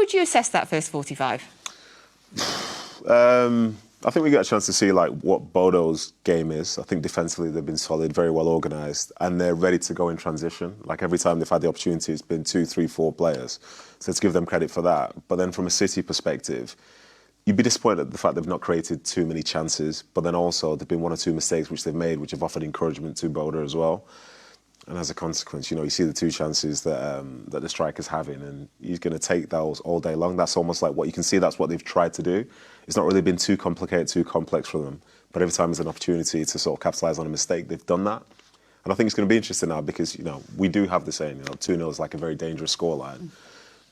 would you assess that first 45? I think we get a chance to see like what Bodo's game is. I think defensively they've been solid, very well organised, and they're ready to go in transition. Like every time they've had the opportunity, it's been 2, 3, 4 players. So let's give them credit for that. But then from a City perspective, you'd be disappointed at the fact they've not created too many chances. But then also there've been 1 or 2 mistakes which they've made, which have offered encouragement to Bodo as well. And as a consequence, you know, you see the 2 chances that the striker's having, and he's going to take those all day long. That's almost like what you can see. That's what they've tried to do. It's not really been too complicated, too complex for them. But every time there's an opportunity to sort of capitalise on a mistake, they've done that. And I think it's going to be interesting now because, you know, we do have the saying, you know, 2-0 is like a very dangerous scoreline.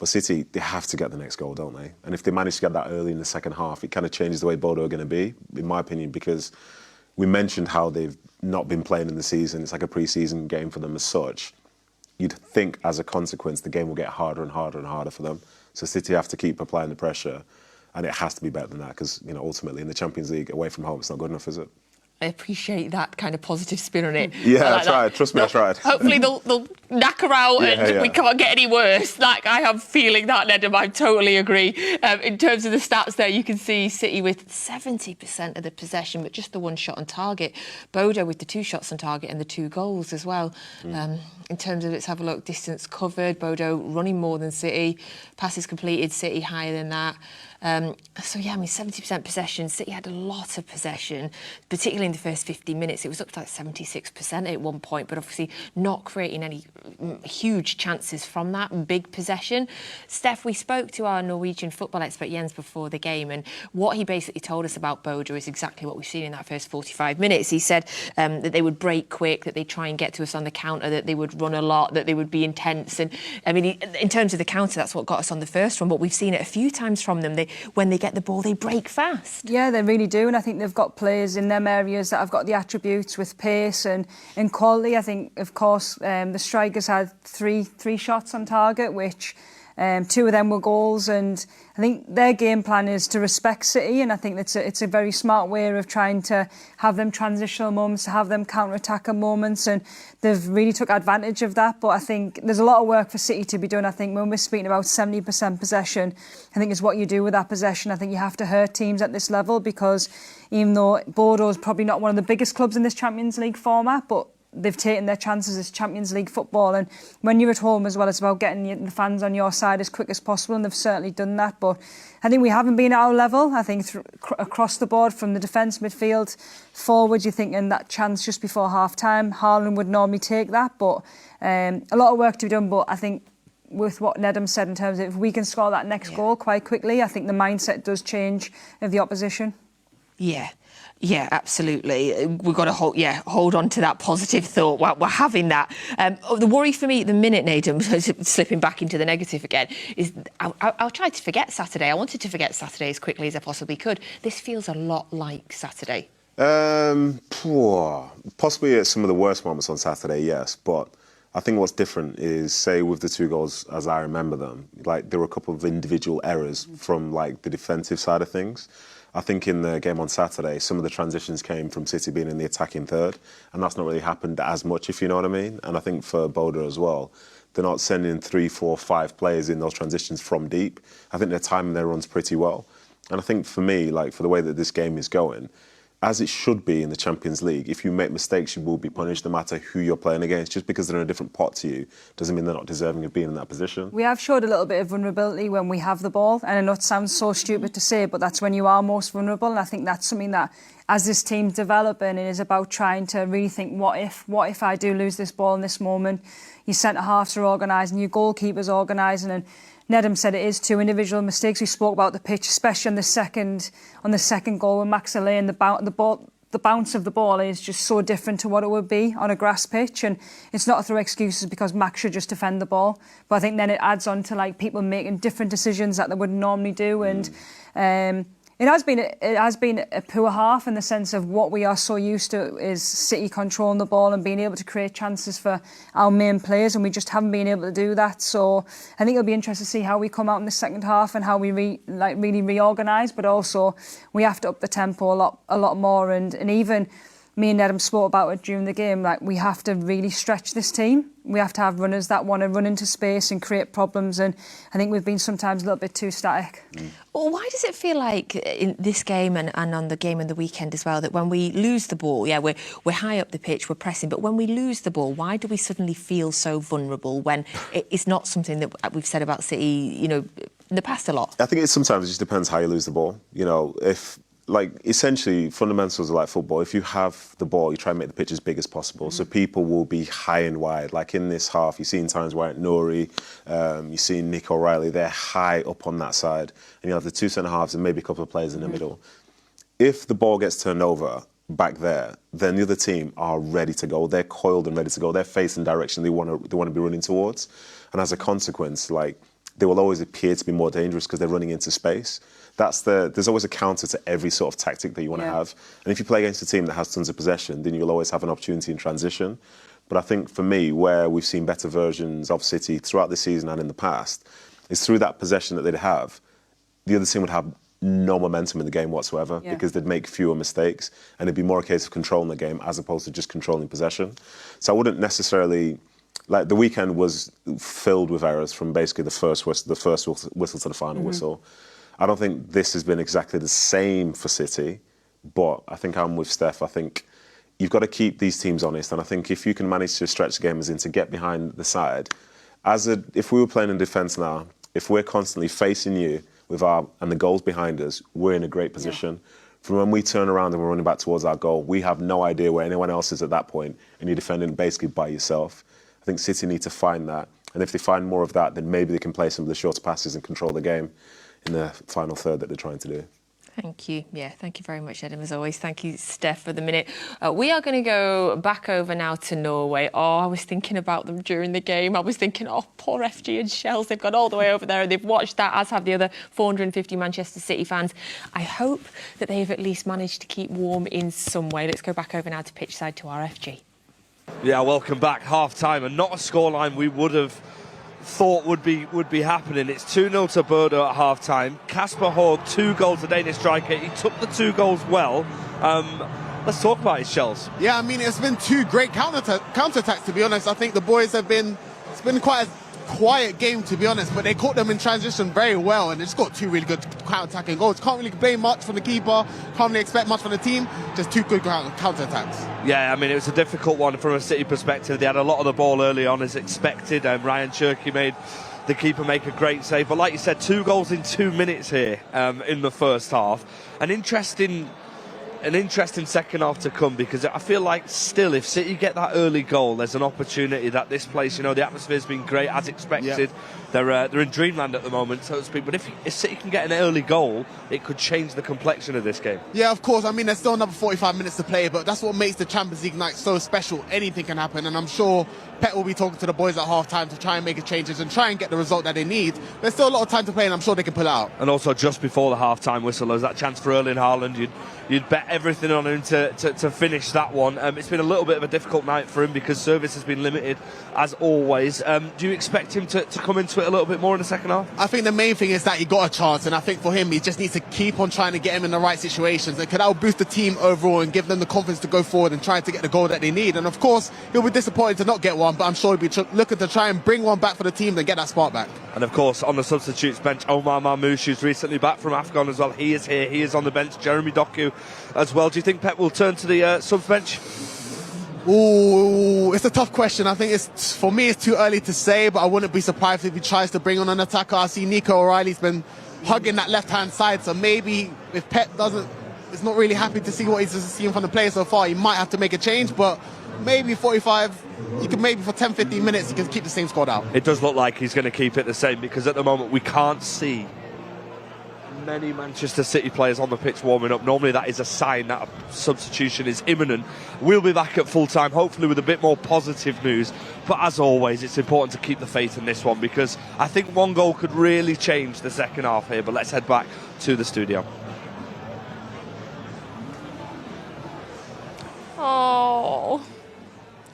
But City, they have to get the next goal, don't they? And if they manage to get that early in the second half, it kind of changes the way Bodo are going to be, in my opinion, because we mentioned how they've not been playing in the season. It's like a pre-season game for them as such. You'd think, as a consequence, the game will get harder and harder and harder for them. So City have to keep applying the pressure, and it has to be better than that because, you know, ultimately in the Champions League, away from home, it's not good enough, is it? I appreciate that kind of positive spin on it. Yeah, I tried. Trust me, I tried. Hopefully they'll knack her out and we can't get any worse. Like, I am feeling that, Nedum. I totally agree. In terms of the stats there, you can see City with 70% of the possession, but just the 1 shot on target. Bodo with the 2 shots on target and the 2 goals as well. In terms of, let's have a look, distance covered, Bodo running more than City. Passes completed, City higher than that. So, yeah, I mean, 70% possession. City had a lot of possession, particularly in the first 50 minutes. It was up to like 76% at one point, but obviously not creating any huge chances from that big possession. Steph, we spoke to our Norwegian football expert, Jens, before the game, and what he basically told us about Bodo is exactly what we've seen in that first 45 minutes. He said that they would break quick, that they'd try and get to us on the counter, that they would run a lot, that they would be intense. And, I mean, in terms of the counter, that's what got us on the first one, but we've seen it a few times from them. When they get the ball, they break fast. Yeah, they really do, and I think they've got players in them areas that have got the attributes with pace and quality. I think, of course, the strikers had three shots on target, which 2 of them were goals, and I think their game plan is to respect City, and I think it's a very smart way of trying to have them transitional moments, to have them counter-attacker moments, and they've really took advantage of that. But I think there's a lot of work for City to be done. I think when we're speaking about 70% possession, I think it's what you do with that possession. I think you have to hurt teams at this level because even though Bodo is probably not one of the biggest clubs in this Champions League format, but they've taken their chances as Champions League football, and when you're at home as well, it's about getting the fans on your side as quick as possible, and they've certainly done that. But I think we haven't been at our level. I think across the board, from the defence, midfield, forward, you're thinking that chance just before half-time, Haaland would normally take that, but a lot of work to be done. But I think with what Nedum said in terms of if we can score that next goal quite quickly, I think the mindset does change of the opposition. Yeah, absolutely. We've got to hold on to that positive thought while we're having that. The worry for me at the minute, Nedum, slipping back into the negative again, is I'll try to forget Saturday. I wanted to forget Saturday as quickly as I possibly could. This feels a lot like Saturday. Possibly at some of the worst moments on Saturday, yes, but I think what's different is, say, with the 2 goals, as I remember them, like there were a couple of individual errors from like the defensive side of things. I think in the game on Saturday, some of the transitions came from City being in the attacking third, and that's not really happened as much, if you know what I mean. And I think for Bodo as well, they're not sending 3, 4, 5 players in those transitions from deep. I think they're timing their runs pretty well. And I think for me, like for the way that this game is going, as it should be in the Champions League, if you make mistakes, you will be punished no matter who you're playing against. Just because they're in a different pot to you doesn't mean they're not deserving of being in that position. We have showed a little bit of vulnerability when we have the ball, and I know it sounds so stupid to say, but that's when you are most vulnerable, and I think that's something that, as this team's developing, it is about trying to really think, what if I do lose this ball in this moment? Your centre-halves are organising, your goalkeeper's organising, and Nedum said it is 2 individual mistakes. We spoke about the pitch, especially on the second goal with Max Alé, the bounce of the ball is just so different to what it would be on a grass pitch, and it's not to throw excuses because Max should just defend the ball, but I think then it adds on to like people making different decisions that they wouldn't normally do, and it has been a poor half in the sense of what we are so used to is City controlling the ball and being able to create chances for our main players, and we just haven't been able to do that. So I think it'll be interesting to see how we come out in the second half and how we really reorganise, but also we have to up the tempo a lot more, and even me and Adam spoke about it during the game, like we have to really stretch this team. We have to have runners that want to run into space and create problems, and I think we've been sometimes a little bit too static. Well, why does it feel like in this game and on the game on the weekend as well, that when we lose the ball, yeah, we're high up the pitch, we're pressing, but when we lose the ball, why do we suddenly feel so vulnerable when it's not something that we've said about City, you know, in the past a lot? I think sometimes it just depends how you lose the ball. You know, if like essentially fundamentals are like football. If you have the ball, you try and make the pitch as big as possible. So people will be high and wide. Like in this half, you've seen times where Nouri, you've seen Nick O'Reilly, they're high up on that side. And you have the two centre-halves and maybe a couple of players in the middle. If the ball gets turned over back there, then the other team are ready to go. They're coiled and ready to go. They're facing the direction they want to be running towards. And as a consequence, like, they will always appear to be more dangerous because they're running into space. There's always a counter to every sort of tactic that you want to have. And if you play against a team that has tons of possession, then you'll always have an opportunity in transition. But I think for me, where we've seen better versions of City throughout the season and in the past, is through that possession that they'd have, the other team would have no momentum in the game whatsoever because they'd make fewer mistakes and it'd be more a case of controlling the game as opposed to just controlling possession. So I wouldn't necessarily... Like, the weekend was filled with errors from basically the first whistle to the final whistle. I don't think this has been exactly the same for City, but I think I'm with Steph. I think you've got to keep these teams honest, and I think if you can manage to stretch the game as in to get behind the side, if we were playing in defence now, if we're constantly facing you and the goal's behind us, we're in a great position. From when we turn around and we're running back towards our goal, we have no idea where anyone else is at that point, and you're defending basically by yourself. I think City need to find that. And if they find more of that, then maybe they can play some of the shorter passes and control the game in the final third that they're trying to do. Thank you. Yeah, thank you very much, Adam, as always. Thank you, Steph, for the minute. We are going to go back over now to Norway. Oh, I was thinking about them during the game. I was thinking, oh, poor FG and Shells. They've gone all the way over there and they've watched that, as have the other 450 Manchester City fans. I hope that they've at least managed to keep warm in some way. Let's go back over now to pitch side to our FG. Yeah, welcome back. Half-time, and not a scoreline we would have thought would be happening. It's 2-0 to Bodo at half-time. Kasper Høeg, 2 goals, the Danish striker. He took the 2 goals well. Let's talk about his, Shells. Yeah, I mean, it's been 2 great counter-attacks, to be honest. I think the boys it's been quite a quiet game, to be honest, but they caught them in transition very well, and they just got 2 really good counter-attacking goals. Can't really blame much from the keeper, can't really expect much from the team, just 2 good counter-attacks. Yeah, I mean, it was a difficult one from a City perspective. They had a lot of the ball early on as expected, and Ryan Cherky made the keeper make a great save. But like you said, 2 goals in 2 minutes here in the first half. An interesting second half to come, because I feel like still, if City get that early goal, there's an opportunity that this place, you know, the atmosphere's been great as expected. They're in dreamland at the moment, so to speak. But if City can get an early goal, it could change the complexion of this game. Yeah, of course. I mean, there's still another 45 minutes to play, but that's what makes the Champions League night so special. Anything can happen, and I'm sure Pep will be talking to the boys at half-time to try and make changes and try and get the result that they need. There's still a lot of time to play, and I'm sure they can pull it out. And also, just before the half-time whistle, there was that chance for Erling Haaland. You'd bet everything on him to finish that one. It's been a little bit of a difficult night for him because service has been limited, as always. Do you expect him to come into it a little bit more in the second half? I think the main thing is that he got a chance, and I think for him, he just needs to keep on trying to get him in the right situations, and that will boost the team overall and give them the confidence to go forward and try to get the goal that they need. And of course, he'll be disappointed to not get one, but I'm sure he'll be looking to try and bring one back for the team and get that spark back. And of course, on the substitutes bench, Omar Marmoush, who's recently back from AFCON as well. He is here. He is on the bench. Jeremy Doku as well. Do you think Pep will turn to the subs bench? Ooh, it's a tough question. I think for me, it's too early to say, but I wouldn't be surprised if he tries to bring on an attacker. I see Nico O'Reilly's been hugging that left-hand side, so maybe if Pep is not really happy to see what he's seen from the players so far, he might have to make a change, but maybe 45, you can maybe for 10-15 minutes, you can keep the same squad out. It does look like he's going to keep it the same, because at the moment we can't see many Manchester City players on the pitch warming up. Normally that is a sign that a substitution is imminent. We'll be back at full time, hopefully with a bit more positive news, but as always, it's important to keep the faith in this one, because I think 1 goal could really change the second half here. But let's head back to the studio. Oh,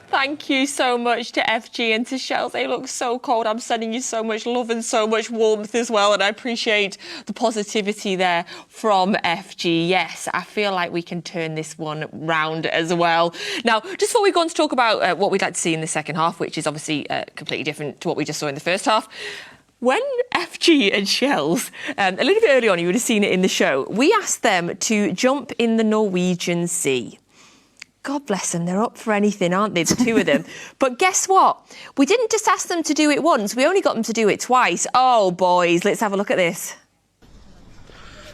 thank thank you so much to FG and to Shells. They look so cold. I'm sending you so much love and so much warmth as well, and I appreciate the positivity there from FG. Yes, I feel like we can turn this one round as well. Now, just before we go on to talk about what we'd like to see in the second half, which is obviously completely different to what we just saw in the first half, when FG and Shells, a little bit early on, you would have seen it in the show, we asked them to jump in the Norwegian Sea. God bless them, they're up for anything, aren't they, the two of them? But guess what? We didn't just ask them to do it once, we only got them to do it twice. Oh, boys, let's have a look at this.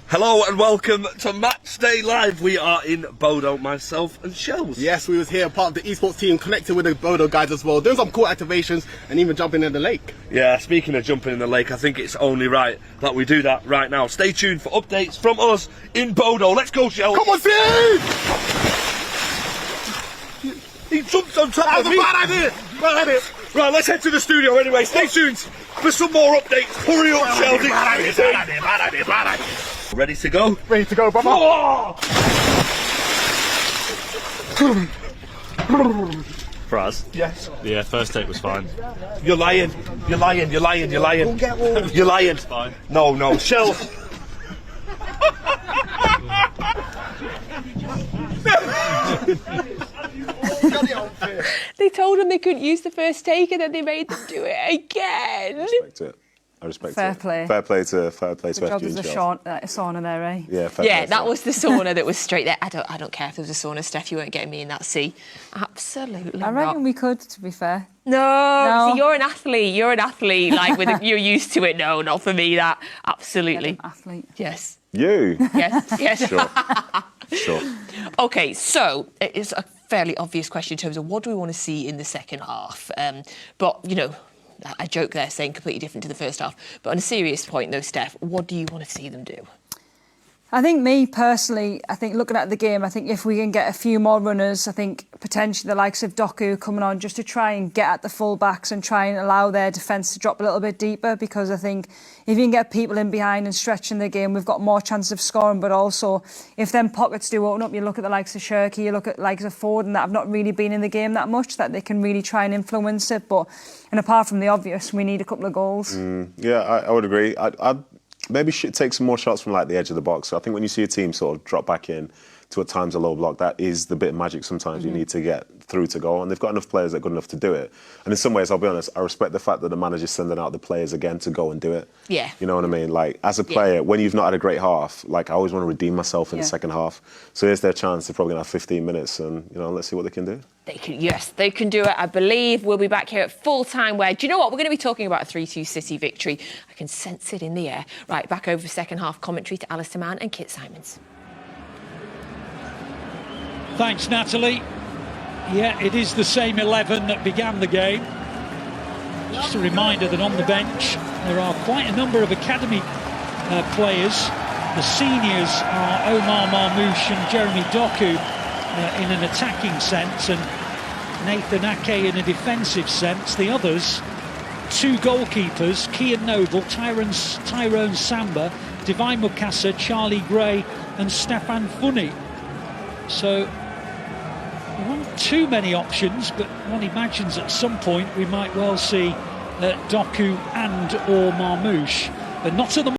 Hello and welcome to Matchday Live. We are in Bodo, myself and Shells. Yes, we was here, part of the esports team, connected with the Bodo guys as well, doing some cool activations and even jumping in the lake. Yeah, speaking of jumping in the lake, I think it's only right that we do that right now. Stay tuned for updates from us in Bodo. Let's go, Shells. Come on, Steve! He jumped on top of me. That was a bad idea! Bad idea! Right, let's head to the studio anyway. Stay tuned for some more updates. Hurry up, Shells. Bad idea. Ready to go? Ready to go, brother. Oh! For us? Yes. Yeah, first take was fine. You're lying. You're lying. You're lying. You're lying. You're lying. Fine. No, Shells. They told them they couldn't use the first take and then they made them do it again. I respect Fair it. play. Fair play to Good job FG there's and a Shells. sauna there, eh? Yeah, fair Yeah, play to that them. was the sauna that was straight there. I don't care if there was a sauna, Steph. You weren't getting me in that sea. Absolutely I not. reckon we could, to be fair. No. No. See, you're an athlete. You're an athlete. Like you're used to it. No, not for me. That absolutely. Athlete. Yes. You. Yes. Yes. Sure. Sure. Okay, so it's a fairly obvious question in terms of what do we want to see in the second half. But you know, I joke there saying completely different to the first half. But on a serious point, though, Steph, what do you want to see them do? I think me personally, I think looking at the game, I think if we can get a few more runners, I think potentially the likes of Doku coming on just to try and get at the full-backs and try and allow their defence to drop a little bit deeper, because I think if you can get people in behind and stretching the game, we've got more chance of scoring. But also, if them pockets do open up, you look at the likes of Shirky, you look at the likes of Ford, and that have not really been in the game that much, that they can really try and influence it. And apart from the obvious, we need a couple of goals. Yeah, I would agree. I'd maybe take some more shots from like the edge of the box. I think when you see a team sort of drop back in to at times a low block, that is the bit of magic sometimes you need to get through to goal. And they've got enough players that are good enough to do it. And in some ways, I'll be honest, I respect the fact that the manager's sending out the players again to go and do it. Yeah. You know what I mean? Like, as a player, when you've not had a great half, like, I always want to redeem myself in the second half. So here's their chance. They're probably going to have 15 minutes and, you know, let's see what they can do. Yes, they can do it, I believe. We'll be back here at full time where, do you know what? We're going to be talking about a 3-2 City victory. I can sense it in the air. Right, back over second half commentary to Alistair Mann and Kit Simons. Thanks, Natalie. Yeah, it is the same 11 that began the game. Just a reminder that on the bench there are quite a number of academy players. The seniors are Omar Marmoush and Jeremy Doku in an attacking sense, and Nathan Ake in a defensive sense. The others, two goalkeepers, Kian Noble, Tyrone Samba, Divine Mukasa, Charlie Gray and Stefan Funny. So there aren't too many options, but one imagines at some point we might well see Doku and or Marmoush, but not at the